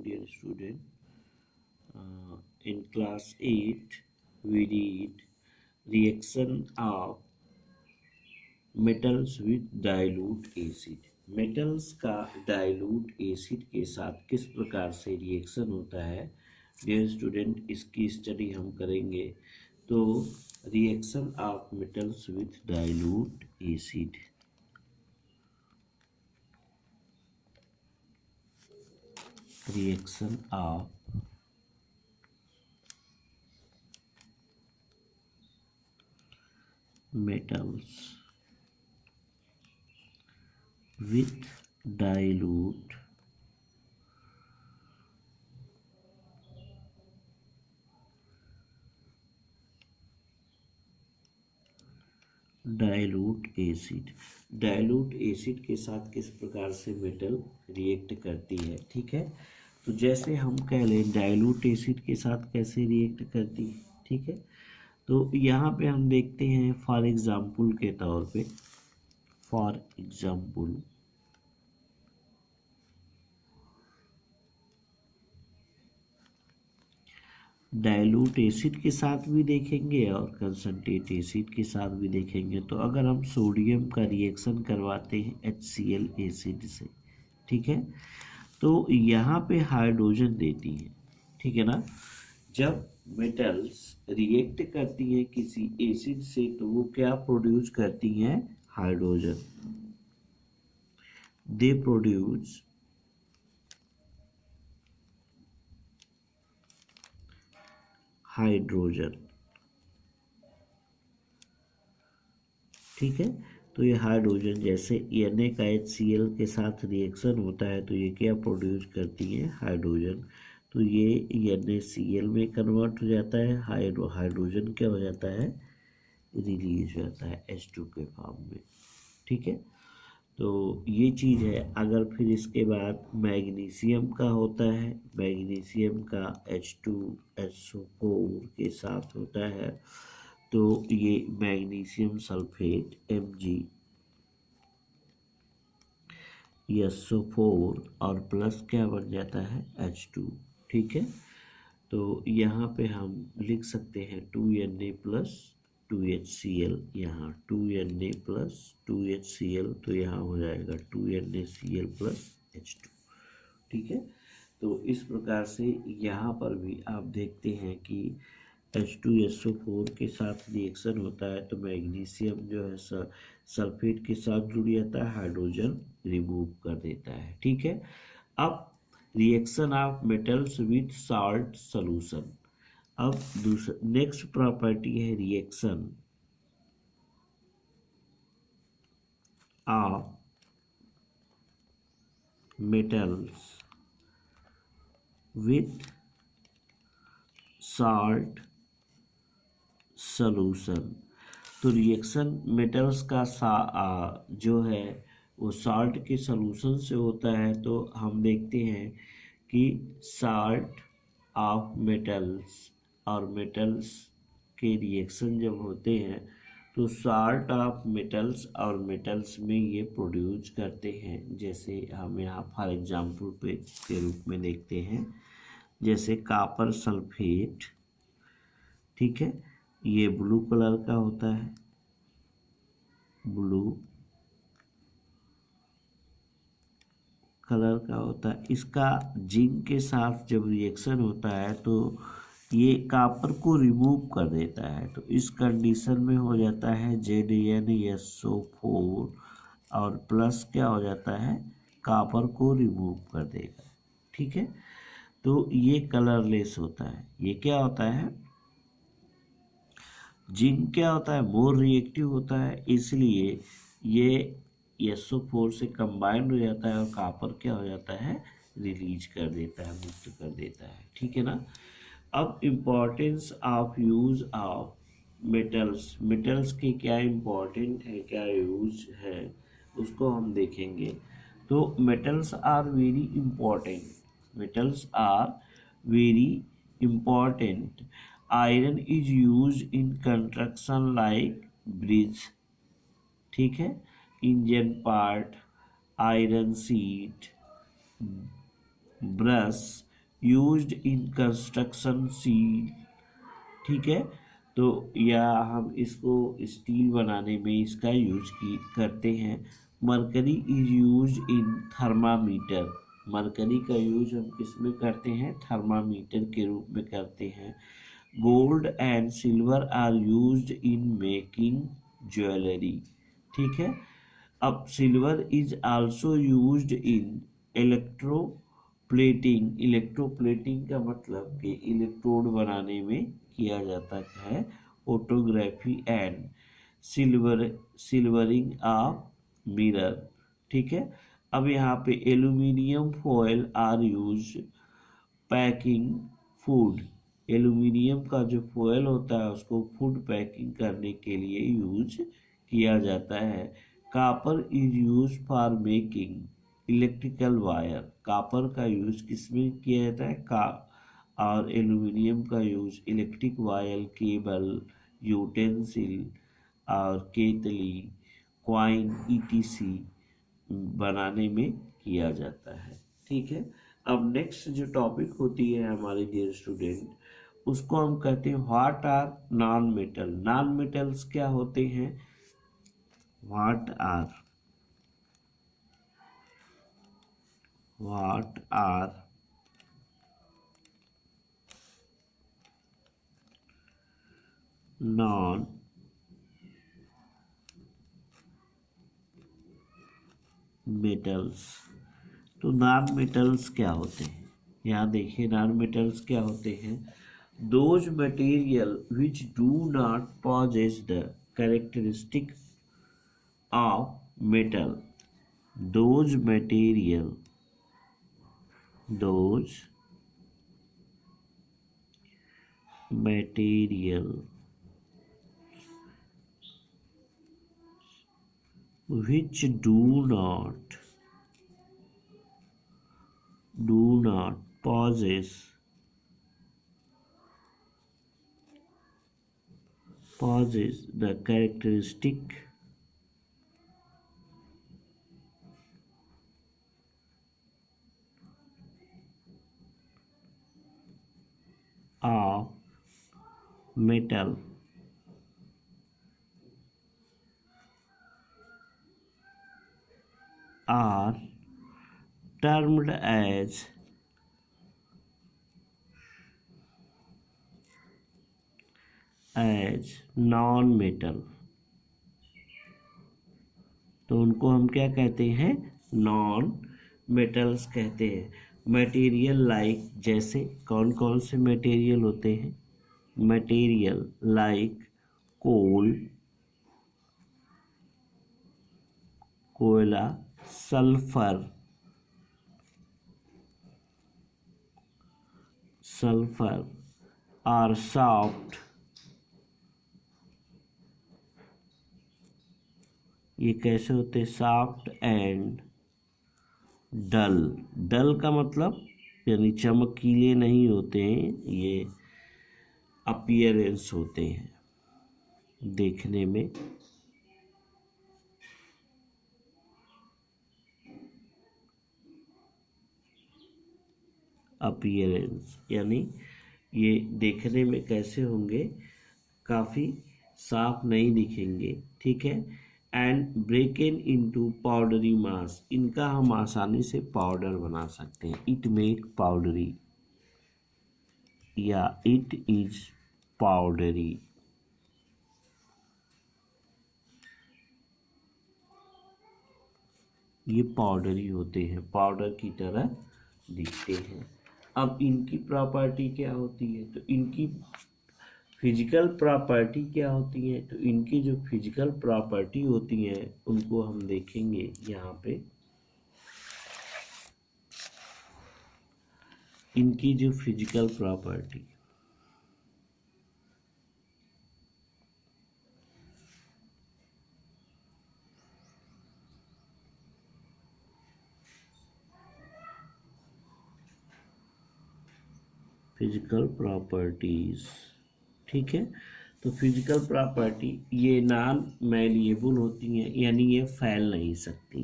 dear student. In class 8, we read reaction of metals with dilute acid. Metals का dilute acid के साथ किस प्रकार से रिएक्शन होता है डियर स्टूडेंट, इसकी स्टडी हम करेंगे। तो reaction of metals with dilute acid, reaction of metals with dilute acid. Dilute acid के साथ किस प्रकार से मेटल रिएक्ट करती है, ठीक है। तो जैसे हम कह लें डाइल्यूट एसिड के साथ कैसे रिएक्ट करती है, ठीक है। तो यहाँ पे हम देखते हैं फॉर एग्जाम्पल के तौर पे, फॉर एग्जाम्पल डाइल्यूट एसिड के साथ भी देखेंगे और कंसंट्रेट एसिड के साथ भी देखेंगे। तो अगर हम सोडियम का रिएक्शन करवाते हैं HCl एसिड से, ठीक है, तो यहाँ पे हाइड्रोजन देती है, ठीक है ना। जब मेटल्स रिएक्ट करती हैं किसी एसिड से तो वो क्या प्रोड्यूस करती हैं, हाइड्रोजन। दे प्रोड्यूस हाइड्रोजन, ठीक है। तो ये हाइड्रोजन जैसे Na का HCl के साथ रिएक्शन होता है तो ये क्या प्रोड्यूस करती है, हाइड्रोजन। तो ये NaCl में कन्वर्ट हो जाता है, हाइड्रोजन क्या हो जाता है, रिलीज हो जाता है H2 के फॉर्म में, ठीक है। तो ये चीज़ है। अगर फिर इसके बाद मैग्नीशियम का होता है, मैग्नीशियम का H2SO4 के साथ होता है तो ये मैग्नीशियम सल्फेट MgSO4 और प्लस क्या बन जाता है, H2, ठीक है। तो यहाँ पे हम लिख सकते हैं 2Na प्लस 2HCl, यहाँ 2Na प्लस 2HCl, तो यहाँ हो जाएगा 2NaCl प्लस H2, ठीक है। तो इस प्रकार से यहाँ पर भी आप देखते हैं कि H2SO4 के साथ रिएक्शन होता है तो मैग्नीशियम जो है सल्फेट के साथ जुड़ जाता है, हाइड्रोजन रिमूव कर देता है, ठीक है। अब reaction of metals with salt solution. अब दूसरा नेक्स्ट प्रॉपर्टी है reaction of metals with salt solution. तो रिएक्शन मेटल्स का जो है वो साल्ट के सॉल्यूशन से होता है। तो हम देखते हैं कि साल्ट ऑफ मेटल्स और मेटल्स के रिएक्शन जब होते हैं तो साल्ट ऑफ मेटल्स और मेटल्स में ये प्रोड्यूस करते हैं। जैसे हम यहाँ फॉर एग्जांपल पे के रूप में देखते हैं, जैसे कॉपर सल्फेट, ठीक है, ये ब्लू कलर का होता है, ब्लू कलर का होता है। इसका जिंक के साथ जब रिएक्शन होता है तो ये कॉपर को रिमूव कर देता है। तो इस कंडीशन में हो जाता है ZnSO4 और प्लस क्या हो जाता है, कॉपर को रिमूव कर देगा, ठीक है। तो ये कलरलेस होता है। ये क्या होता है, जिंक क्या होता है, मोर रिएक्टिव होता है, इसलिए ये SO4 से कंबाइंड हो जाता है और कॉपर क्या हो जाता है, रिलीज कर देता है, मुक्त कर देता है, ठीक है ना। अब importance of use of metals, metals के क्या इम्पोर्टेंट है, क्या यूज है, उसको हम देखेंगे। तो metals are very important, metals are very important. Iron is use in construction like bridge, ठीक है, engine part, iron sheet, brush, used in construction steel, ठीक है। तो या हम इसको स्टील बनाने में इसका यूज करते हैं। Mercury is use in thermometer, mercury का यूज हम किस में करते हैं, थर्मामीटर के रूप में करते हैं। Gold and silver are used in making jewellery, ठीक है। अब silver is also used in electroplating, electroplating का मतलब कि इलेक्ट्रोड बनाने में किया जाता है। Photography and silvering of mirror, ठीक है। अब यहाँ पे aluminium foil are use packing food, aluminium का जो फॉयल होता है उसको फूड पैकिंग करने के लिए यूज किया जाता है। Copper is use for making electrical wire, copper का यूज किसमें किया जाता है, का और एल्यूमिनियम का use electric wire, cable, utensil और केतली, क्वाइन ईटीसी बनाने में किया जाता है, ठीक है। अब नेक्स्ट जो टॉपिक होती है हमारे डियर स्टूडेंट, उसको हम कहते हैं what are non metal. Non metals क्या होते हैं, व्हाट आर नॉन मेटल्स। तो नॉन मेटल्स क्या होते हैं, यहाँ देखिए नॉन मेटल्स क्या होते हैं। Those material which do not possess the characteristic of metal, those material which do not possess the characteristic of metal are termed as non metal. तो उनको हम क्या कहते हैं, नॉन मेटल्स कहते हैं। मटेरियल लाइक, जैसे कौन कौन से मटेरियल होते हैं, मटेरियल लाइक कोल, कोयला, सल्फर और सॉफ्ट, ये कैसे होते हैं, सॉफ्ट एंड डल। डल का मतलब यानी चमकीले नहीं होते हैं, ये अपीयरेंस होते हैं देखने में। अपीयरेंस यानी ये देखने में कैसे होंगे, काफ़ी साफ नहीं दिखेंगे, ठीक है। एंड ब्रेकन इनटू पाउडरी मास, इनका हम आसानी से पाउडर बना सकते हैं। इट मेक पाउडरी या इट इज पाउडरी, ये पाउडरी होते हैं, पाउडर की तरह दिखते हैं। अब इनकी प्रॉपर्टी क्या होती है, तो इनकी फिजिकल प्रॉपर्टी क्या होती है, तो इनकी जो फिजिकल प्रॉपर्टी होती है उनको हम देखेंगे यहाँ पे। इनकी जो फिजिकल प्रॉपर्टी, फिजिकल प्रॉपर्टीज, ठीक है। तो फिजिकल प्रॉपर्टी ये नॉन मैलिएबल होती हैं, यानी ये फैल नहीं सकती।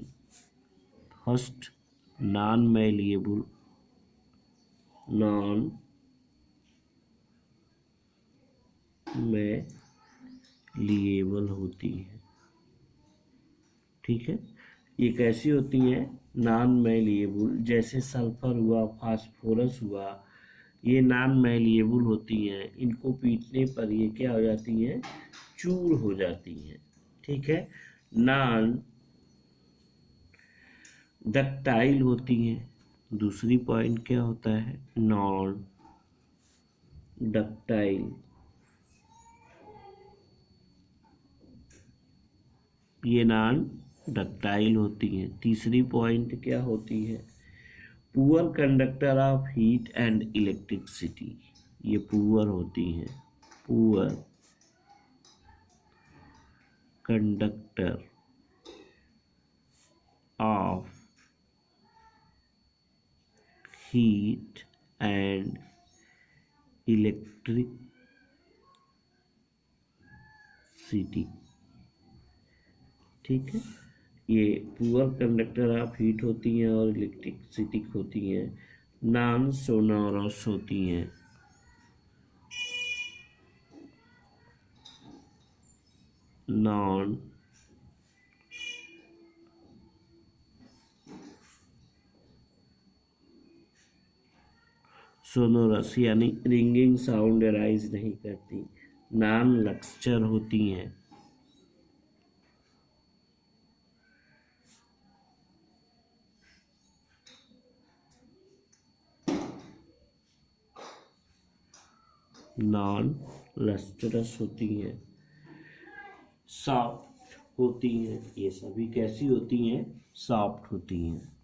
First, non malleable non malleable होती है। ठीक है, ये कैसी होती है? नॉन मैलिएबल, जैसे सल्फर हुआ, फास्फोरस हुआ, ये नॉन मैलिएबल होती हैं। इनको पीटने पर ये क्या हो जाती हैं? चूर हो जाती हैं। ठीक है, नॉन डक्टाइल होती हैं। दूसरी पॉइंट क्या होता है? नॉन डक्टाइल, ये नॉन डक्टाइल होती हैं। तीसरी पॉइंट क्या होती है? Poor conductor of heat and electricity, ये पुअर होती हैं। Poor conductor of heat and electricity. ठीक है, ये पुअर कंडक्टर ऑफ हीट होती हैं और इलेक्ट्रिसिटी होती हैं। नॉन सोनोरस होती हैं। नॉन सोनोरस यानी रिंगिंग साउंड अराइज नहीं करती। नॉन लक्सचर होती हैं। नॉन लस्टरस होती हैं। सॉफ्ट होती हैं। ये सभी कैसी होती हैं? सॉफ्ट होती हैं।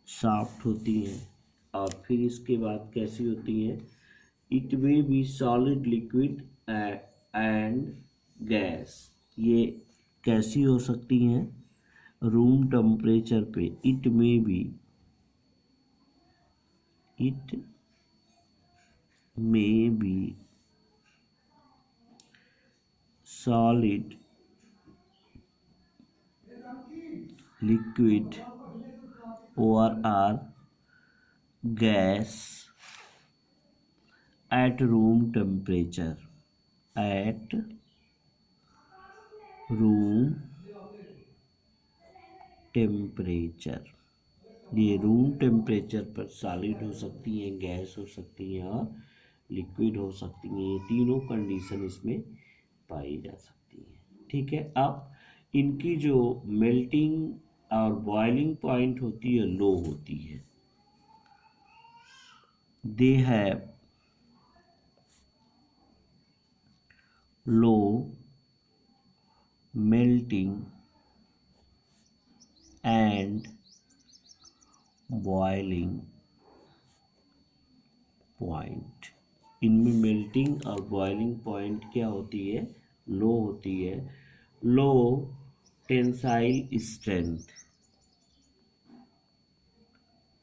सॉफ्ट होती हैं। और फिर इसके बाद कैसी होती हैं? It may be solid, liquid and gas. ये कैसी हो सकती हैं? रूम टेम्परेचर पे। It may be solid, liquid और or gas at room temperature, at room temperature। ये रूम टेम्परेचर पर सॉलिड हो सकती हैं, गैस हो सकती हैं और लिक्विड हो सकती हैं। ये तीनों कंडीशन इसमें पाई जा सकती हैं। ठीक है, अब इनकी जो मेल्टिंग और बॉइलिंग पॉइंट होती है लो होती है। They have low melting and boiling point। इनमें मेल्टिंग और बॉइलिंग पॉइंट क्या होती है? लो होती है। लो टेंसाइल स्ट्रेंथ,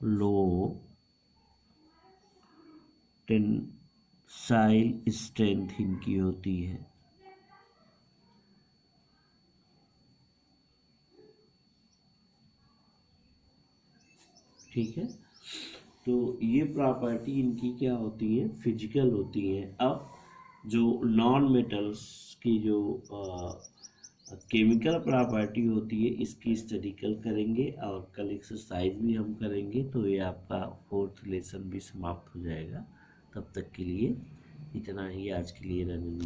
लो टेंसाइल स्ट्रेंथ इनकी होती है। ठीक है, तो ये प्रॉपर्टी इनकी क्या होती है? फिजिकल होती है। अब जो नॉन मेटल्स की जो केमिकल प्रॉपर्टी होती है इसकी स्टडी कल करेंगे और कल एक्सरसाइज भी हम करेंगे। तो ये आपका 4th लेसन भी समाप्त हो जाएगा। तब तक के लिए इतना ही आज के लिए रनिंग।